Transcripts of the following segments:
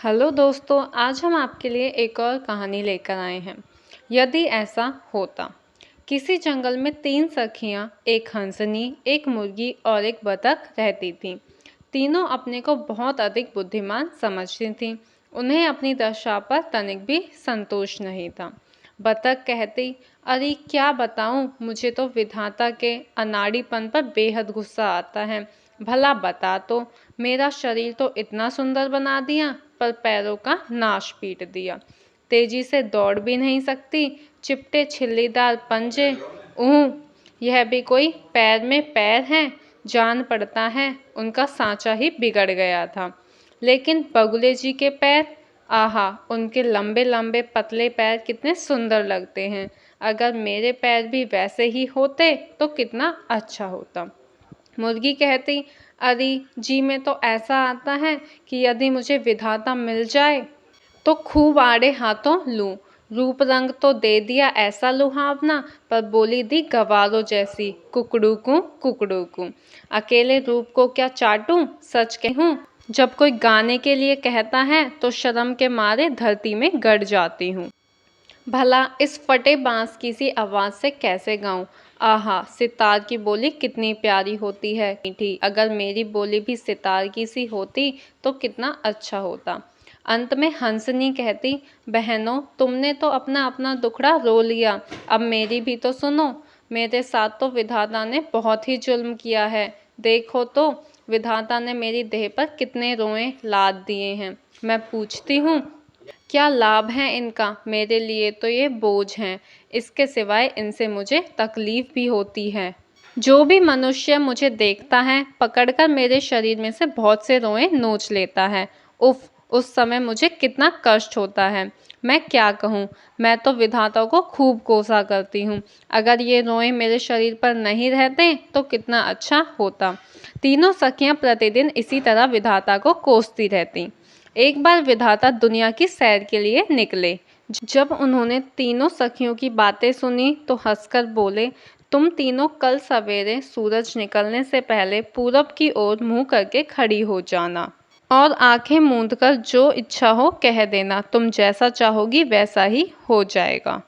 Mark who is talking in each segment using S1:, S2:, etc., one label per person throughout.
S1: Hello दोस्तों, आज हम आपके लिए एक और कहानी लेकर आए हैं। यदि ऐसा होता। किसी जंगल में 3 सखियां, एक हंसनी, एक मुर्गी और एक बतख रहती थीं। तीनों अपने को बहुत अधिक बुद्धिमान समझती थीं। उन्हें अपनी दशा पर तनिक भी संतोष नहीं था। बतख कहती, अरे क्या बताऊं, मुझे तो विधाता के अनाड़ीपन पर बेहद गुस्सा आता है। भला बता तो, मेरा शरीर तो इतना सुंदर बना दिया, पर पैरों का नाश पीट दिया। तेजी से दौड़ भी नहीं सकती, चिपटे छिल्लीदार पंजे। ऊह, यह भी कोई पैर में पैर है। जान पड़ता है उनका सांचा ही बिगड़ गया था। लेकिन बगुले जी के पैर, आहा, उनके लंबे लंबे पतले पैर कितने सुंदर लगते हैं। अगर मेरे पैर भी वैसे ही होते तो कितना अच्छा होता। मुर्गी कहती, अरे जी में तो ऐसा आता है कि यदि मुझे विधाता मिल जाए तो खूब आड़े हाथों लूं। रूप रंग तो दे दिया ऐसा लुहावना, पर बोली दी गवारों जैसी, कुकड़ू कू। अकेले रूप को क्या चाटूं, सच कहूं, जब कोई गाने के लिए कहता है तो शर्म के मारे धरती में गड़ जाती हूँ। भला इस फटे बांस की सी आवाज़ से कैसे गाऊं। आहा, सितार की बोली कितनी प्यारी होती है, मीठी। अगर मेरी बोली भी सितार की सी होती तो कितना अच्छा होता। अंत में हंसनी कहती, बहनों, तुमने तो अपना अपना दुखड़ा रो लिया, अब मेरी भी तो सुनो। मेरे साथ तो विधाता ने बहुत ही जुल्म किया है। देखो तो, विधाता ने मेरी देह पर कितने रोए लाद दिए हैं। मैं पूछती हूँ, क्या लाभ है इनका, मेरे लिए तो ये बोझ हैं। इसके सिवाय इनसे मुझे तकलीफ भी होती है। जो भी मनुष्य मुझे देखता है, पकड़कर मेरे शरीर में से बहुत से रोए नोच लेता है। उफ, उस समय मुझे कितना कष्ट होता है। मैं क्या कहूँ, मैं तो विधाता को खूब कोसा करती हूँ। अगर ये रोए मेरे शरीर पर नहीं रहते तो कितना अच्छा होता। तीनों सखियां प्रतिदिन इसी तरह विधाता को कोसती रहती। एक बार विधाता दुनिया की सैर के लिए निकले। जब उन्होंने तीनों सखियों की बातें सुनी तो हंसकर बोले, तुम तीनों कल सवेरे सूरज निकलने से पहले पूरब की ओर मुंह करके खड़ी हो जाना और आंखें मूंदकर जो इच्छा हो कह देना। तुम जैसा चाहोगी वैसा ही हो जाएगा।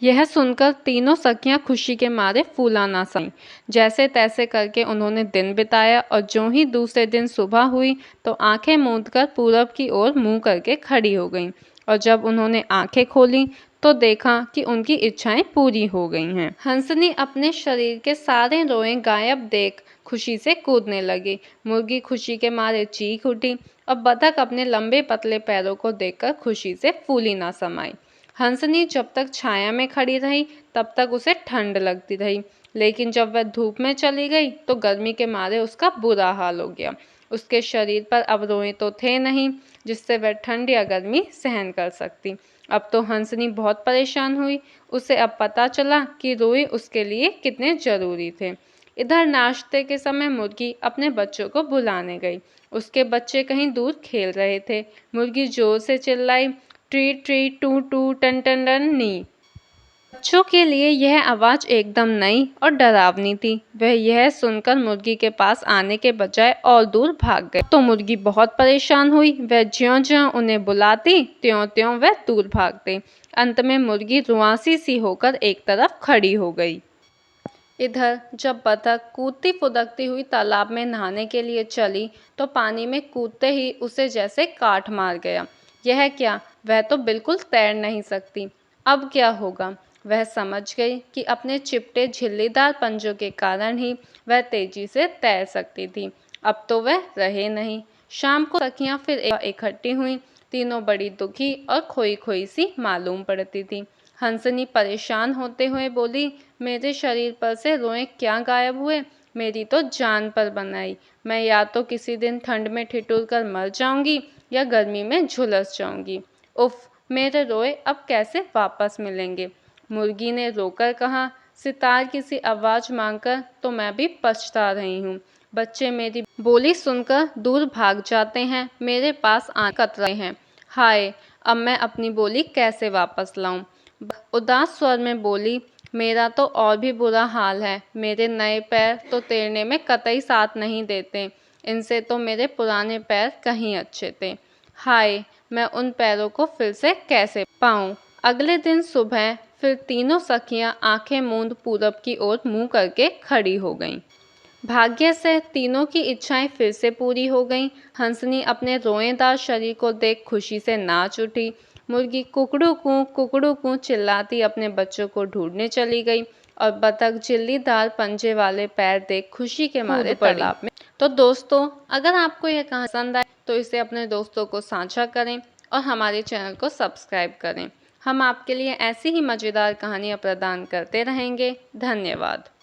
S1: यह सुनकर तीनों सखियां खुशी के मारे फूला ना समीं। जैसे तैसे करके उन्होंने दिन बिताया और ज्यों ही दूसरे दिन सुबह हुई तो आंखें मूंदकर पूरब की ओर मुंह करके खड़ी हो गईं। और जब उन्होंने आंखें खोलीं तो देखा कि उनकी इच्छाएं पूरी हो गई हैं। हंसनी अपने शरीर के सारे रोए गायब देख खुशी से कूदने लगी। मुर्गी खुशी के मारे चीख उठी और बतख अपने लंबे पतले पैरों को देखकर खुशी से फूली ना समाई। हंसनी जब तक छाया में खड़ी रही तब तक उसे ठंड लगती रही, लेकिन जब वह धूप में चली गई तो गर्मी के मारे उसका बुरा हाल हो गया। उसके शरीर पर अब रोए तो थे नहीं जिससे वह ठंड या गर्मी सहन कर सकती। अब तो हंसनी बहुत परेशान हुई। उसे अब पता चला कि रोए उसके लिए कितने जरूरी थे। इधर नाश्ते के समय मुर्गी अपने बच्चों को बुलाने गई। उसके बच्चे कहीं दूर खेल रहे थे। मुर्गी जोर से चिल्लाई, ट्री ट्री टू टू टन टन टन नी। बच्चों के लिए यह आवाज़ एकदम नई और डरावनी थी। वह यह सुनकर मुर्गी के पास आने के बजाय और दूर भाग गए। तो मुर्गी बहुत परेशान हुई। वह ज्यों-ज्यों उन्हें बुलाती त्यों-त्यों वह दूर भागते। अंत में मुर्गी रुआंसी सी होकर एक तरफ खड़ी हो गई। इधर जब बतख कूदती फुदकती हुई तालाब में नहाने के लिए चली तो पानी में कूदते ही उसे जैसे काट मार गया। यह क्या, वह तो बिल्कुल तैर नहीं सकती। अब क्या होगा। वह समझ गई कि अपने चिपटे झिल्लीदार पंजों के कारण ही वह तेजी से तैर सकती थी। अब तो वह रहे नहीं। शाम को सखियां फिर इकट्ठी हुई। तीनों बड़ी दुखी और खोई खोई सी मालूम पड़ती थी। हंसनी परेशान होते हुए बोली, मेरे शरीर पर से रोए क्या गायब हुए। मेरी तो जान पर बनाई। मैं या तो किसी दिन ठंड में ठिठुर कर मर जाऊंगी या गर्मी में झुलस जाऊंगी। उफ, मेरे रोए अब कैसे वापस मिलेंगे। मुर्गी ने रोकर कहा, सितार की सी आवाज मांगकर तो मैं भी पछता रही हूँ। बच्चे मेरी बोली सुनकर दूर भाग जाते हैं, मेरे पास कतराते हैं। हाय, अब मैं अपनी बोली कैसे वापस लाऊं। उदास स्वर में बोली, मेरा तो और भी बुरा हाल है। मेरे नए पैर तो तैरने में कतई साथ नहीं देते। इनसे तो मेरे पुराने पैर कहीं अच्छे थे। हाय, मैं उन पैरों को फिर से कैसे पाऊं। अगले दिन सुबह फिर तीनों सखियां आंखें मूंद पूरब की ओर मुंह करके खड़ी हो गईं। भाग्य से तीनों की इच्छाएं फिर से पूरी हो गईं। हंसनी अपने रोएदार शरीर को देख खुशी से नाच उठी। मुर्गी कुकड़ू कू चिल्लाती अपने बच्चों को ढूंढने चली गई और बतख झिल्लीदार पंजे वाले पैर देख खुशी के मारे तालाब में। तो दोस्तों, अगर आपको यह कहानी पसंद आए तो इसे अपने दोस्तों को साझा करें और हमारे चैनल को सब्सक्राइब करें। हम आपके लिए ऐसी ही मज़ेदार कहानियाँ प्रदान करते रहेंगे। धन्यवाद।